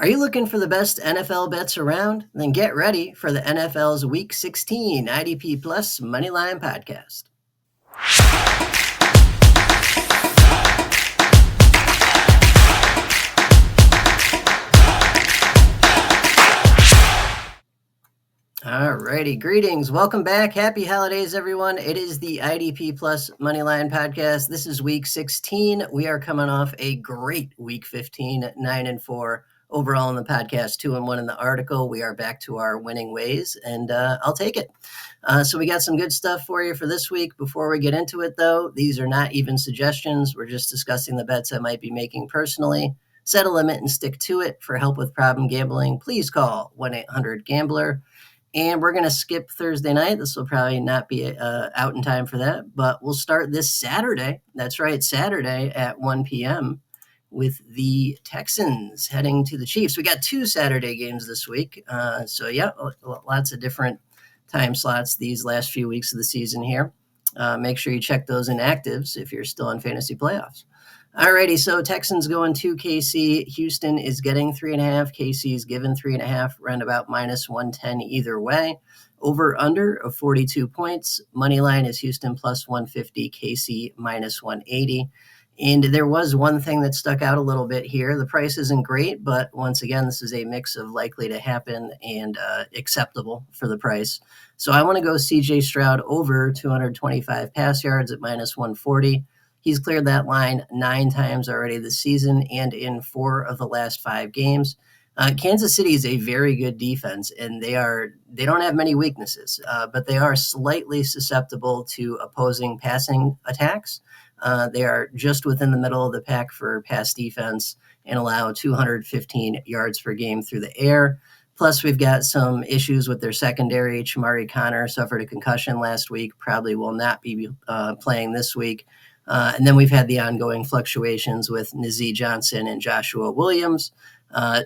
Are you looking for the best NFL bets around? Then get ready for the NFL's Week 16 IDP Plus Moneyline podcast. Alrighty, greetings. Welcome back. Happy holidays, everyone. It is the IDP Plus Moneyline podcast. This is Week 16. We are coming off a great Week 15, 9-4. Overall in the podcast, 2-1 in the article. We are back to our winning ways, and I'll take it. So we got some good stuff for you for this week. Before we get into it, though, these are not even suggestions. We're just discussing the bets I might be making personally. Set a limit and stick to it. For help with problem gambling, please call 1-800-GAMBLER. And we're going to skip Thursday night. This will probably not be out in time for that, but we'll start this Saturday. That's right, Saturday at 1 p.m. with the Texans heading to the Chiefs. We got 2 Saturday games this week. So, yeah, lots of different time slots these last few weeks of the season here. Make sure you check those inactives if you're still in fantasy playoffs. Alrighty, so Texans going to KC. Houston is getting 3.5. KC is given 3.5, around about -110 either way. Over under of 42 points. Moneyline is Houston plus 150, KC -180. And there was one thing that stuck out a little bit here. The price isn't great, but once again, this is a mix of likely to happen and acceptable for the price. So I want to go cjstroud over 225 pass yards at -140. He's cleared that line 9 times already this season and in 4 of the last 5 games. Kansas City is a very good defense, and they don't have many weaknesses, but they are slightly susceptible to opposing passing attacks. They are just within the middle of the pack for pass defense and allow 215 yards per game through the air. Plus, we've got some issues with their secondary. Chamari Connor suffered a concussion last week, probably will not be playing this week. And then we've had the ongoing fluctuations with Nazeeh Johnson and Joshua Williams.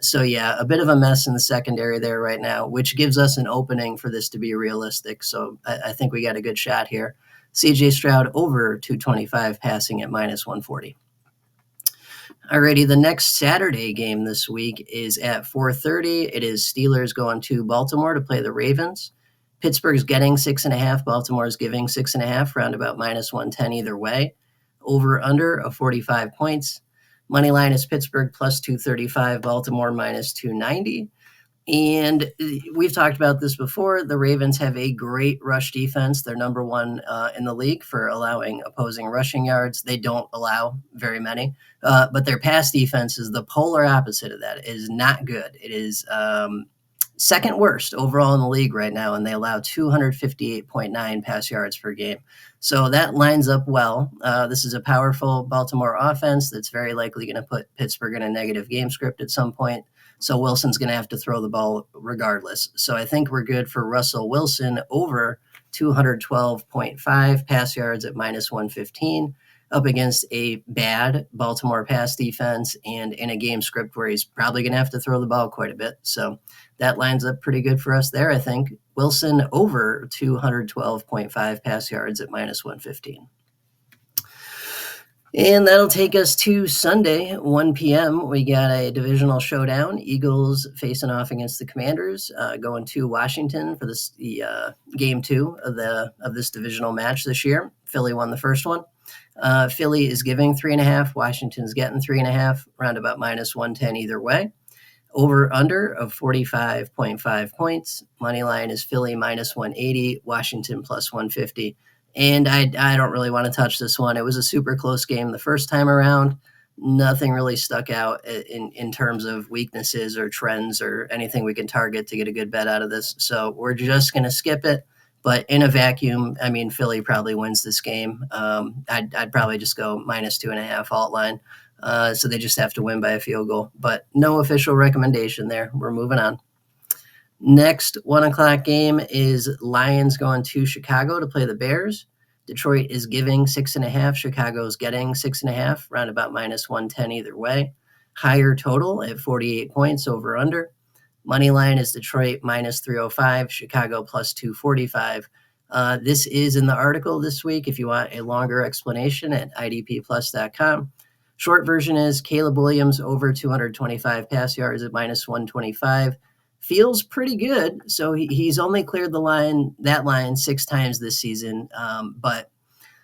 So, yeah, a bit of a mess in the secondary there right now, which gives us an opening for this to be realistic. So I think we got a good shot here. cjstroud over 225 passing at -140. Alrighty, the next Saturday game this week is at 4:30. It is Steelers going to Baltimore to play the Ravens. Pittsburgh's getting 6.5. Baltimore's giving 6.5, round about -110 either way. Over under of 45 points. Moneyline is Pittsburgh plus 235, Baltimore -290. And we've talked about this before. The Ravens have a great rush defense. They're number 1 in the league for allowing opposing rushing yards. They don't allow very many. But their pass defense is the polar opposite of that. It is not good. It is second worst overall in the league right now, and they allow 258.9 pass yards per game. So that lines up well. This is a powerful Baltimore offense that's very likely going to put Pittsburgh in a negative game script at some point. So Wilson's going to have to throw the ball regardless. So I think we're good for Russell Wilson over 212.5 pass yards at -115. Up against a bad Baltimore pass defense and in a game script where he's probably going to have to throw the ball quite a bit. So that lines up pretty good for us there, I think. Wilson over 212.5 pass yards at -115. And that'll take us to Sunday, 1 p.m. We got a divisional showdown. Eagles facing off against the Commanders, going to Washington for the game 2 of this divisional match this year. Philly won the first one. Philly is giving 3.5. Washington's getting 3.5, round about -110 either way. Over under of 45.5 points. Moneyline is Philly -180, Washington plus 150. And I don't really want to touch this one. It was a super close game the first time around. Nothing really stuck out in terms of weaknesses or trends or anything we can target to get a good bet out of this. So we're just going to skip it. But in a vacuum, I mean, Philly probably wins this game. I'd probably just go -2.5 alt line. So they just have to win by a field goal. But no official recommendation there. We're moving on. Next 1 o'clock game is Lions going to Chicago to play the Bears. Detroit is giving 6.5. Chicago's getting 6.5, round about -110 either way. Higher total at 48 points over under. Moneyline is Detroit -305, Chicago plus 245. This is in the article this week if you want a longer explanation at idpplus.com. Short version is Caleb Williams over 225 pass yards at minus 125. Feels pretty good. So he's only cleared that line 6 times this season. But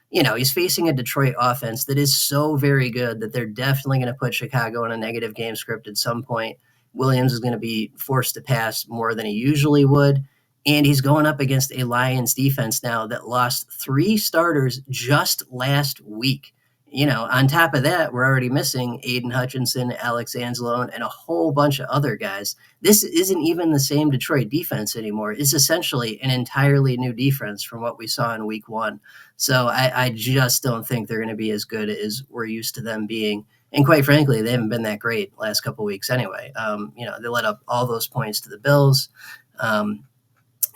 he's facing a Detroit offense that is so very good that they're definitely going to put Chicago in a negative game script at some point. Williams is going to be forced to pass more than he usually would. And he's going up against a Lions defense now that lost 3 starters just last week. On top of that, we're already missing Aiden Hutchinson, Alex Anzalone, and a whole bunch of other guys. This isn't even the same Detroit defense anymore. It's essentially an entirely new defense from what we saw in week 1. So I just don't think they're going to be as good as we're used to them being. And quite frankly, they haven't been that great last couple of weeks anyway. They let up all those points to the Bills.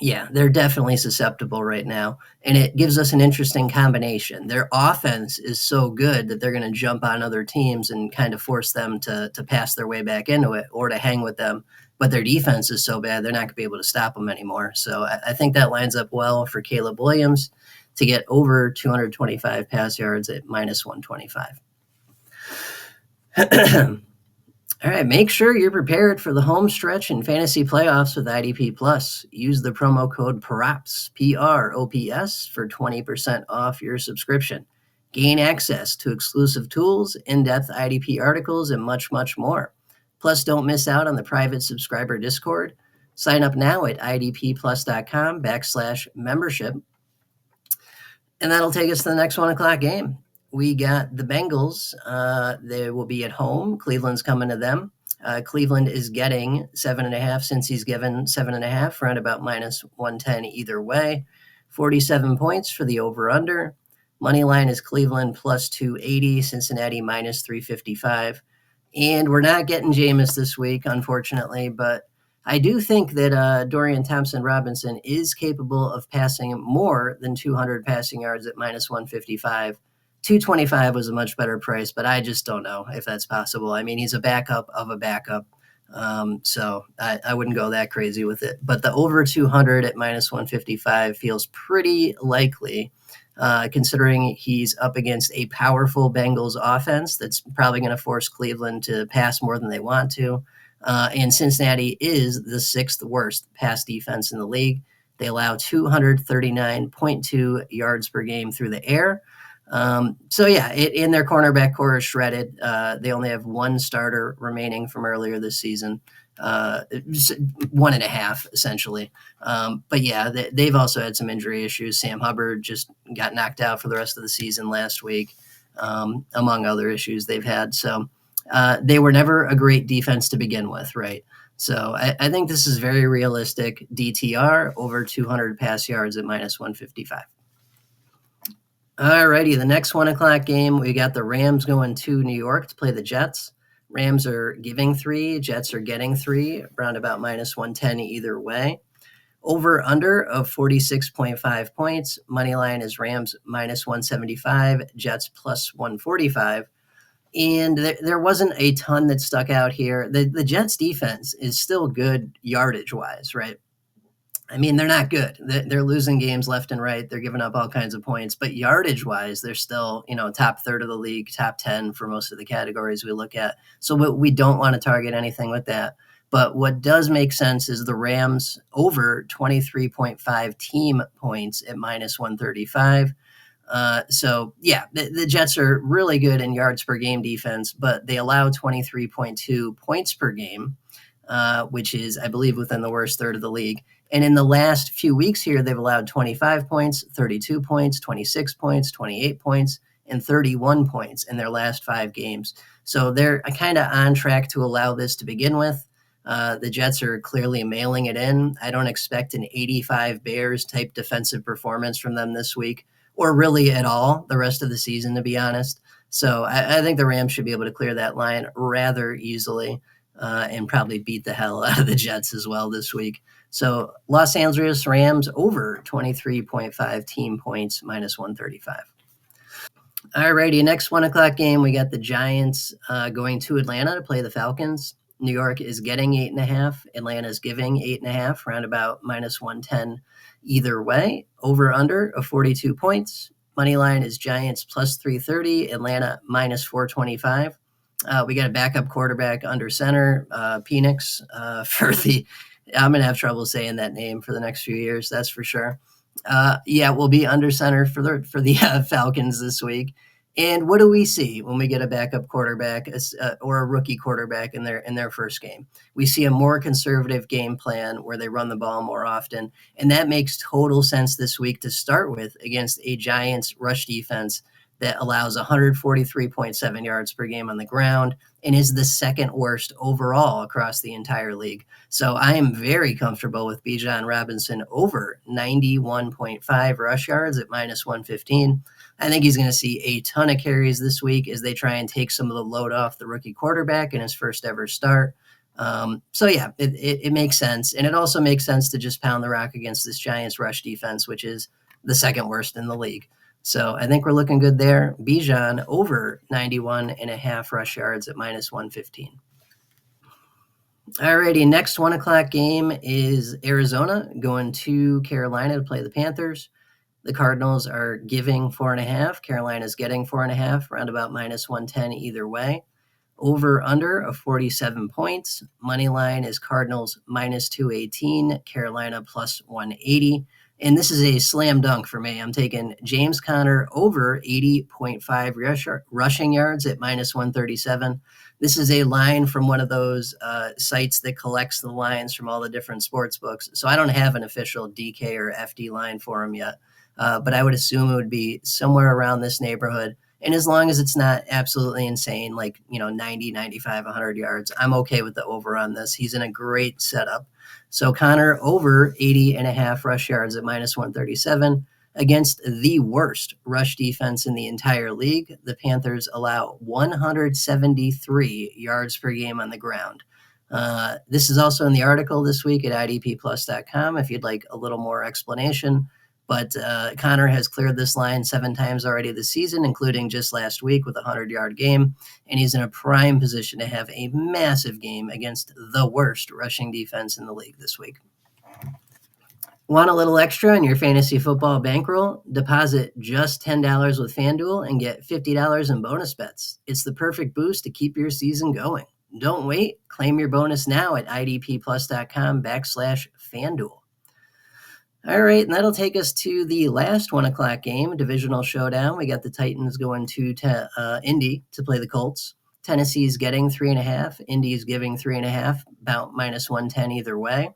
They're definitely susceptible right now. And it gives us an interesting combination. Their offense is so good that they're going to jump on other teams and kind of force them to pass their way back into it or to hang with them. But their defense is so bad, they're not going to be able to stop them anymore. So I think that lines up well for Caleb Williams to get over 225 pass yards at minus 125. All right, make sure you're prepared for the home stretch in fantasy playoffs with IDP Plus. Use the promo code PROPS, PROPS, for 20% off your subscription. Gain access to exclusive tools, in-depth IDP articles, and much, much more. Plus, don't miss out on the private subscriber Discord. Sign up now at idpplus.com/membership. And that'll take us to the next 1 o'clock game. We got the Bengals. They will be at home. Cleveland's coming to them. Cleveland is getting 7.5 since he's given 7.5, around about minus 110 either way. 47 points for the over-under. Moneyline is Cleveland plus 280, Cincinnati minus 355. And we're not getting Jameis this week, unfortunately, but I do think that Dorian Thompson-Robinson is capable of passing more than 200 passing yards at minus 155. 225 was a much better price, but I just don't know if that's possible. I mean, he's a backup of a backup, so I wouldn't go that crazy with it. But the over 200 at minus 155 feels pretty likely, considering he's up against a powerful Bengals offense that's probably going to force Cleveland to pass more than they want to. And Cincinnati is the 6th worst pass defense in the league. They allow 239.2 yards per game through the air. In their cornerback core is shredded. They only have 1 starter remaining from earlier this season, 1.5 essentially. They've also had some injury issues. Sam Hubbard just got knocked out for the rest of the season last week, among other issues they've had. So they were never a great defense to begin with, right? So I think this is very realistic. DTR over 200 pass yards at minus 155. All righty, the next 1 o'clock game, we got the Rams going to New York to play the Jets. Rams are giving 3, Jets are getting 3, around about minus 110 either way. Over under of 46.5 points. Moneyline is Rams minus 175, Jets plus 145. And there wasn't a ton that stuck out here. The Jets defense is still good yardage-wise, right? I mean, they're not good. They're losing games left and right. They're giving up all kinds of points. But yardage-wise, they're still, top third of the league, top 10 for most of the categories we look at. So we don't want to target anything with that. But what does make sense is the Rams over 23.5 team points at minus 135. The Jets are really good in yards per game defense, but they allow 23.2 points per game, which is, I believe, within the worst third of the league. And in the last few weeks here, they've allowed 25 points, 32 points, 26 points, 28 points, and 31 points in their last 5 games. So they're kind of on track to allow this to begin with. The Jets are clearly mailing it in. I don't expect an 85 Bears type defensive performance from them this week, or really at all the rest of the season, to be honest. So I think the Rams should be able to clear that line rather easily and probably beat the hell out of the Jets as well this week. So Los Angeles Rams over 23.5 team points, minus 135. All righty, next 1 o'clock game, we got the Giants going to Atlanta to play the Falcons. New York is getting 8.5. Atlanta is giving 8.5, round about minus 110 either way. Over under of 42 points. money line is Giants plus 330, Atlanta minus 425. We got a backup quarterback under center, Penix, I'm going to have trouble saying that name for the next few years, that's for sure. We'll be under center for the Falcons this week. And what do we see when we get a backup quarterback or a rookie quarterback in their first game? We see a more conservative game plan where they run the ball more often, and that makes total sense this week to start with against a Giants rush defense that allows 143.7 yards per game on the ground and is the second worst overall across the entire league. So I am very comfortable with Bijanrobinson over 91.5 rush yards at minus 115. I think he's going to see a ton of carries this week as they try and take some of the load off the rookie quarterback in his first ever start. It makes sense. And it also makes sense to just pound the rock against this Giants rush defense, which is the second worst in the league. So I think we're looking good there. Bijan over 91.5 rush yards at minus 115. Alrighty, next 1 o'clock game is Arizona going to Carolina to play the Panthers. The Cardinals are giving 4.5. Carolina's getting 4.5, around about minus 110 either way. Over under of 47 points. Money line is Cardinals minus 218, Carolina plus 180. And this is a slam dunk for me. I'm taking James Conner over 80.5 rushing yards at minus 137. This is a line from one of those sites that collects the lines from all the different sports books. So I don't have an official DK or FD line for him yet, but I would assume it would be somewhere around this neighborhood. And as long as it's not absolutely insane, like 90, 95, 100 yards, I'm okay with the over on this. He's in a great setup. So Conner over 80.5 rush yards at minus 137 against the worst rush defense in the entire league. The Panthers allow 173 yards per game on the ground. This is also in the article this week at idpplus.com if you'd like a little more explanation. But Conner has cleared this line 7 times already this season, including just last week with a 100-yard game. And he's in a prime position to have a massive game against the worst rushing defense in the league this week. Want a little extra in your fantasy football bankroll? Deposit just $10 with FanDuel and get $50 in bonus bets. It's the perfect boost to keep your season going. Don't wait. Claim your bonus now at idpplus.com/FanDuel. All right, and that'll take us to the last 1 o'clock game, divisional showdown. We got the Titans going to Indy to play the Colts. Tennessee's getting 3.5. Indy's giving 3.5, about minus 110 either way.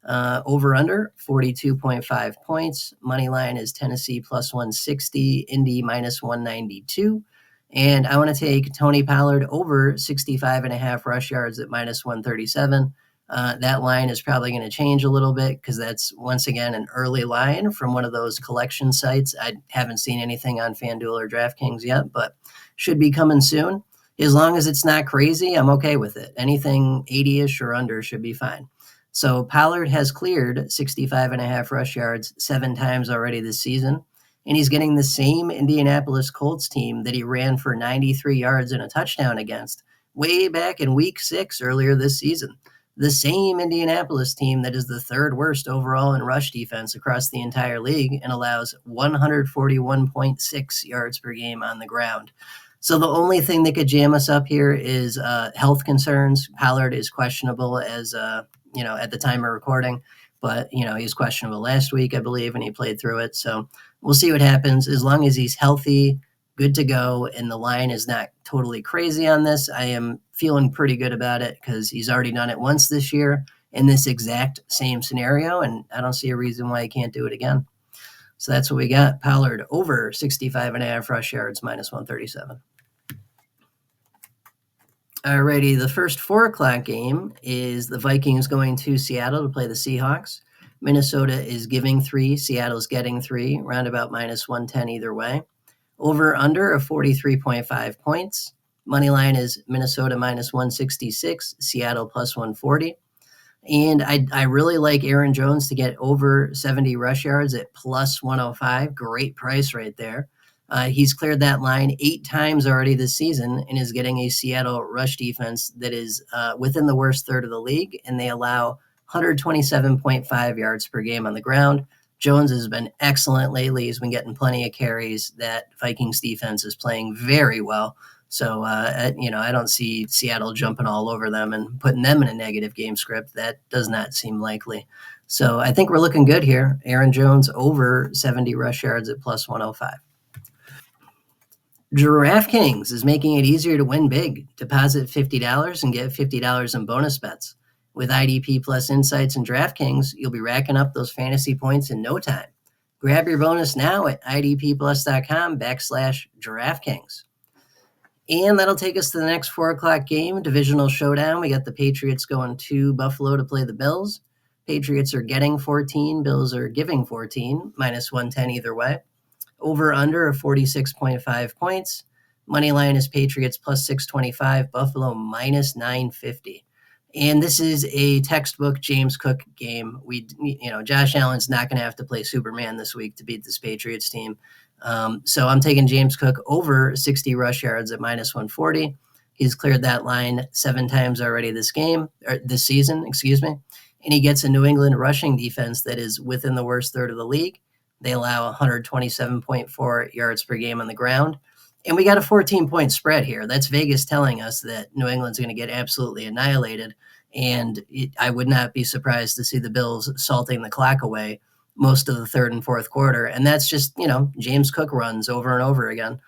Over under 42.5 points. Money line is Tennessee plus 160, Indy minus 192. And I want to take Tony Pollard over 65.5 rush yards at minus 137. That line is probably going to change a little bit because that's, once again, an early line from one of those collection sites. I haven't seen anything on FanDuel or DraftKings yet, but should be coming soon. As long as it's not crazy, I'm okay with it. Anything 80-ish or under should be fine. So Pollard has cleared 65.5 rush yards 7 times already this season, and he's getting the same Indianapolis Colts team that he ran for 93 yards and a touchdown against way back in week 6 earlier this season. The same Indianapolis team that is the 3rd worst overall in rush defense across the entire league and allows 141.6 yards per game on the ground. So the only thing that could jam us up here is health concerns. Pollard is questionable as, at the time of recording, but, he was questionable last week, I believe, and he played through it. So we'll see what happens. As long as he's healthy, good to go, and the line is not totally crazy on this, I am feeling pretty good about it because he's already done it once this year in this exact same scenario, and I don't see a reason why he can't do it again. So that's what we got. Pollard over 65.5 rush yards, minus 137. Alrighty, the first 4 o'clock game is the Vikings going to Seattle to play the Seahawks. Minnesota is giving 3, Seattle's getting 3, roundabout minus 110 either way. Over under of 43.5 points. Money line is Minnesota minus 166, Seattle plus 140. And I really like Aaron Jones to get over 70 rush yards at plus 105. Great price right there. He's cleared that line 8 times already this season and is getting a Seattle rush defense that is within the worst third of the league, and they allow 127.5 yards per game on the ground. Jones has been excellent lately. He's been getting plenty of carries. That Vikings defense is playing very well. So, I don't see Seattle jumping all over them and putting them in a negative game script. That does not seem likely. So I think we're looking good here. Aaron Jones over 70 rush yards at plus 105. DraftKings is making it easier to win big. Deposit $50 and get $50 in bonus bets. With IDP Plus Insights and DraftKings, you'll be racking up those fantasy points in no time. Grab your bonus now at idpplus.com/DraftKings. And that'll take us to the next 4 o'clock game, divisional showdown. We got the Patriots going to Buffalo to play the Bills. Patriots are getting 14. Bills are giving 14, minus 110 either way. Over under of 46.5 points. Money line is Patriots plus 625, Buffalo minus 950. And this is a textbook James Cook game. Josh Allen's not going to have to play Superman this week to beat this Patriots team. So I'm taking James Cook over 60 rush yards at minus 140. He's cleared that line 7 times already this season, and he gets a New England rushing defense that is within the worst third of the league. They allow 127.4 yards per game on the ground. And we got a 14-point spread here. That's Vegas telling us that New England's going to get absolutely annihilated. And I would not be surprised to see the Bills salting the clock away most of the third and fourth quarter. And that's just, James Cook runs over and over again.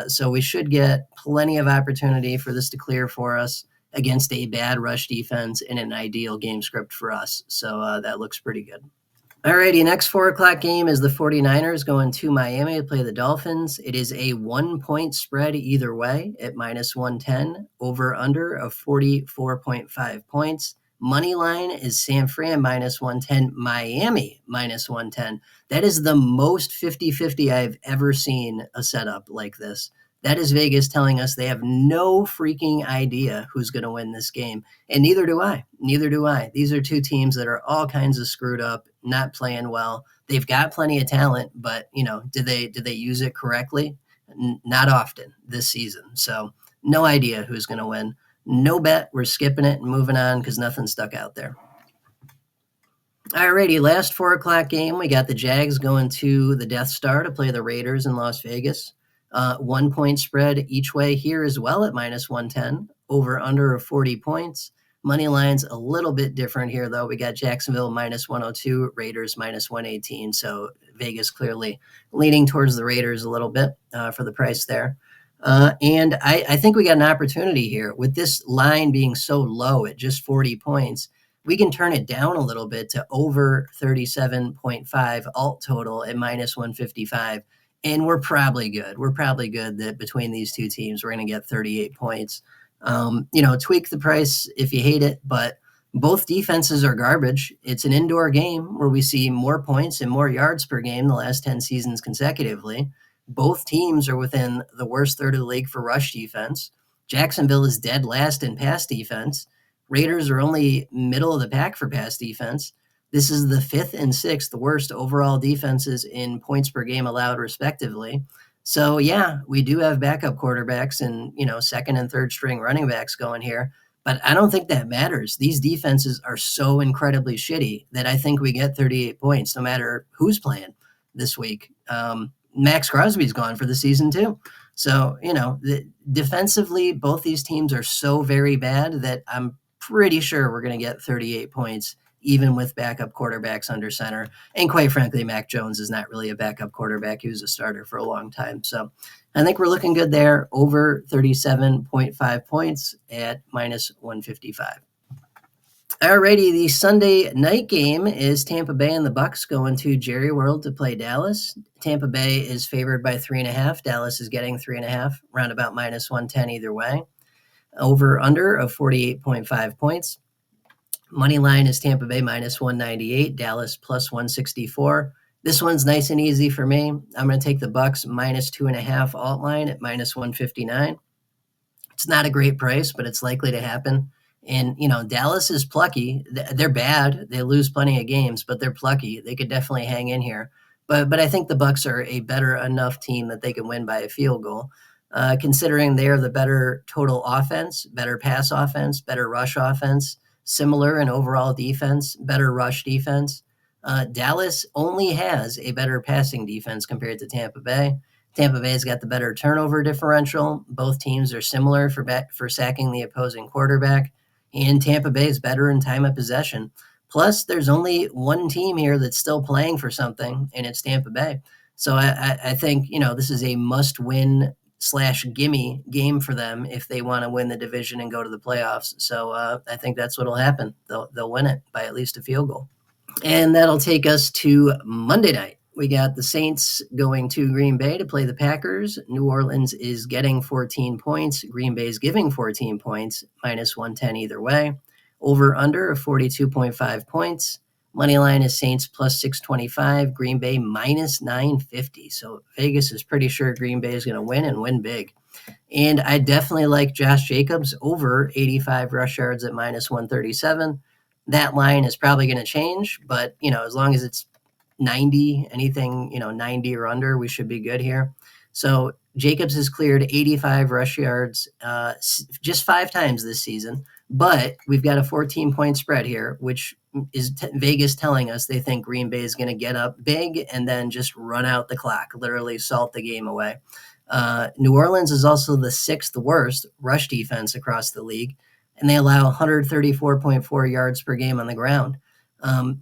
So we should get plenty of opportunity for this to clear for us against a bad rush defense in an ideal game script for us. So that looks pretty good. Alrighty, next 4 o'clock game is the 49ers going to Miami to play the Dolphins. It is a 1-point spread either way at minus 110, over under of 44.5 points. Money line is San Fran minus 110, Miami minus 110. That is the most 50-50 I've ever seen a setup like this. That is Vegas telling us they have no freaking idea who's going to win this game. And neither do I. These are two teams that are all kinds of screwed up, not playing well. They've got plenty of talent, but, did they use it correctly? Not often this season. So no idea who's going to win. No bet. We're skipping it and moving on because nothing stuck out there. Alrighty, last 4 o'clock game, we got the Jags going to the Death Star to play the Raiders in Las Vegas. 1-point spread each way here as well at minus 110, over under of 40 points. Money line's a little bit different here, though. We got Jacksonville minus 102, Raiders minus 118. So Vegas clearly leaning towards the Raiders a little bit for the price there. And I think we got an opportunity here with this line being so low at just 40 points. We can turn it down a little bit to over 37.5 alt total at minus 155. And we're probably good. We're probably good that between these two teams, we're going to get 38 points. Tweak the price if you hate it, but both defenses are garbage. It's an indoor game where we see more points and more yards per game the last 10 seasons consecutively. Both teams are within the worst third of the league for rush defense. Jacksonville is dead last in pass defense. Raiders are only middle of the pack for pass defense. This is the 5th and 6th worst overall defenses in points per game allowed, respectively. So, yeah, we do have backup quarterbacks and, second and third string running backs going here. But I don't think that matters. These defenses are so incredibly shitty that I think we get 38 points no matter who's playing this week. Max Crosby's gone for the season, too. So, defensively, both these teams are so very bad that I'm pretty sure we're going to get 38 points even with backup quarterbacks under center. And quite frankly, Mac Jones is not really a backup quarterback. He was a starter for a long time. So I think we're looking good there, over 37.5 points at minus 155. Alrighty, the Sunday night game is Tampa Bay and the Bucks going to Jerry World to play Dallas. Tampa Bay is favored by 3.5. Dallas is getting 3.5, round about minus 110 either way. Over under of 48.5 points. Money line is Tampa Bay minus 198, Dallas plus 164. This one's nice and easy for me. I'm going to take the Bucks minus 2.5 alt line at minus 159. It's not a great price, but it's likely to happen. And, Dallas is plucky. They're bad. They lose plenty of games, but they're plucky. They could definitely hang in here. But I think the Bucks are a better enough team that they can win by a field goal. Considering they are the better total offense, better pass offense, better rush offense, similar in overall defense, better rush defense. Dallas only has a better passing defense compared to Tampa Bay. Tampa Bay's got the better turnover differential. Both teams are similar for sacking the opposing quarterback, and Tampa Bay is better in time of possession. Plus, there's only one team here that's still playing for something, and it's Tampa Bay. So I think, this is a must-win / gimme game for them if they want to win the division and go to the playoffs. So I think that's what'll happen. They'll win it by at least a field goal. And that'll take us to Monday night. We got the Saints going to Green Bay to play the Packers. New Orleans is getting 14 points. Green Bay is giving 14 points, -110 either way. Over under of 42.5 points. Moneyline is Saints plus 625, Green Bay -950. So Vegas is pretty sure Green Bay is going to win and win big. And I definitely like Josh Jacobs over 85 rush yards at -137. That line is probably going to change, but, as long as it's 90, anything, 90 or under, we should be good here. So Jacobs has cleared 85 rush yards just 5 times this season, but we've got a 14-point spread here, which is Vegas telling us they think Green Bay is going to get up big and then just run out the clock, literally salt the game away. New Orleans is also the 6th worst rush defense across the league, and they allow 134.4 yards per game on the ground.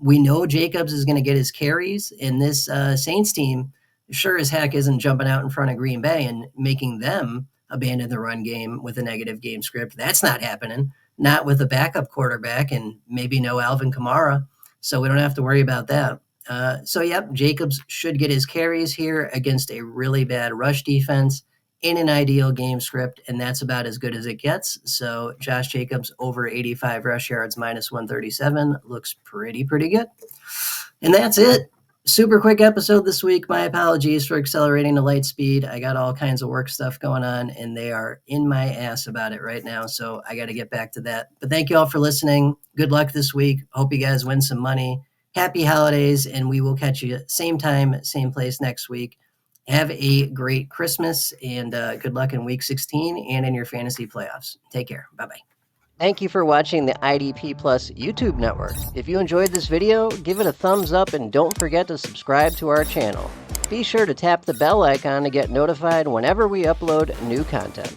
We know Jacobs is going to get his carries, and this Saints team sure as heck isn't jumping out in front of Green Bay and making them abandon the run game with a negative game script. That's not happening, not with a backup quarterback and maybe no Alvin Kamara, so we don't have to worry about that. Jacobs should get his carries here against a really bad rush defense in an ideal game script, and that's about as good as it gets. So Josh Jacobs over 85 rush yards -137 looks pretty good. And that's it. Super quick episode this week. My apologies for accelerating to light speed. I got all kinds of work stuff going on, and they are in my ass about it right now, so I got to get back to that. But thank you all for listening. Good luck this week. Hope you guys win some money. Happy holidays, and we will catch you same time, same place next week. Have a great Christmas, and good luck in Week 16 and in your fantasy playoffs. Take care. Bye-bye. Thank you for watching the IDP Plus YouTube network. If you enjoyed this video, give it a thumbs up and don't forget to subscribe to our channel. Be sure to tap the bell icon to get notified whenever we upload new content.